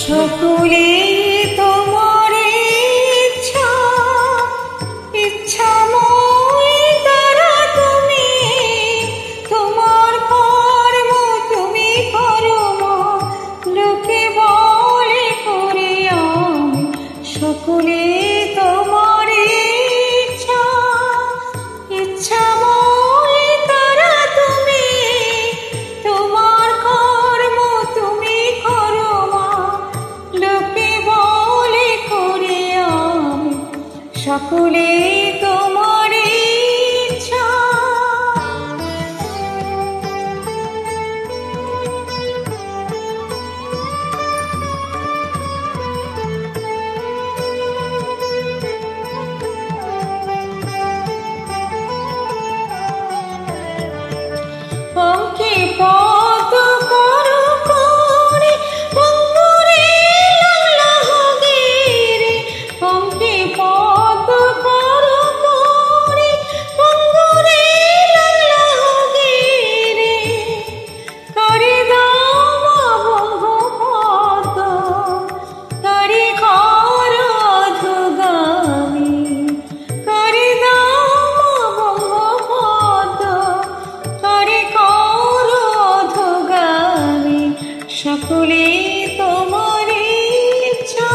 সকলে তোমার ইচ্ছা, ইচ্ছাময় তারা তুমি, তোমার কর্ম তুমি করো মা, লোকে বলে করি আমি। সকলে তোমার ইচ্ছা, ইচ্ছাময় তারা তুমি, তোমার কর্ম তুমি করো মা, লোকে বলে করি আমি। সকলে তোমার ইচ্ছা। পঙ্কে পদ করো করে পঙ্গুরে লাহগিরে, পঙ্কে পদ করো করে পঙ্গুরে লাহগিরে, করে দাও পদ, করে ঘর অধগামী, করে দাও পদ, করে ঘর অধগামী। সকলে তোমার ইচ্ছা,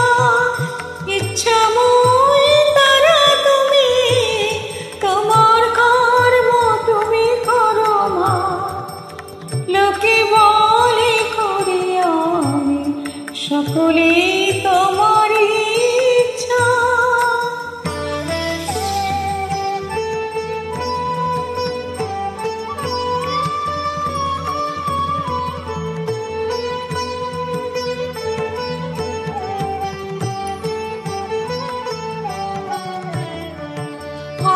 ইচ্ছাময় তারা তুমি, তোমার কর্ম তুমি করো মা, লোকে বলে করি আমি। সকলে তোমার ইচ্ছা।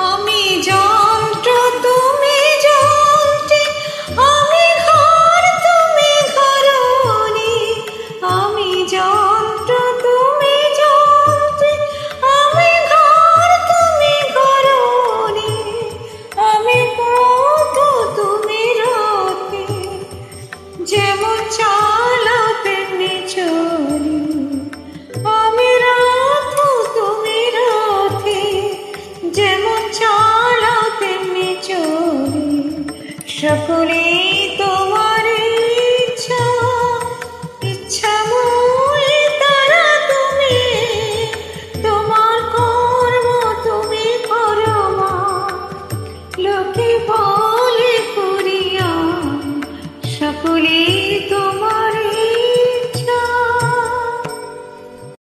আমি যন্ত্র তুমি যন্ত্রী, আমি ঘর তুমি ঘরণী, আমি যন্ত্র তুমি যন্ত্রী, আমি ঘর তুমি ঘরণী, আমি পথ তুমি রথী, যেমন চালাও তেমনি চলি, আমি রথ তুমি রথী, যেমন চালাও তেমনি চলি। সকলে তোমার ইচ্ছা, ইচ্ছাময় তারা তুমি, তোমার কর্ম তুমি করো মা, লোকে বলে করি আমি। সকলে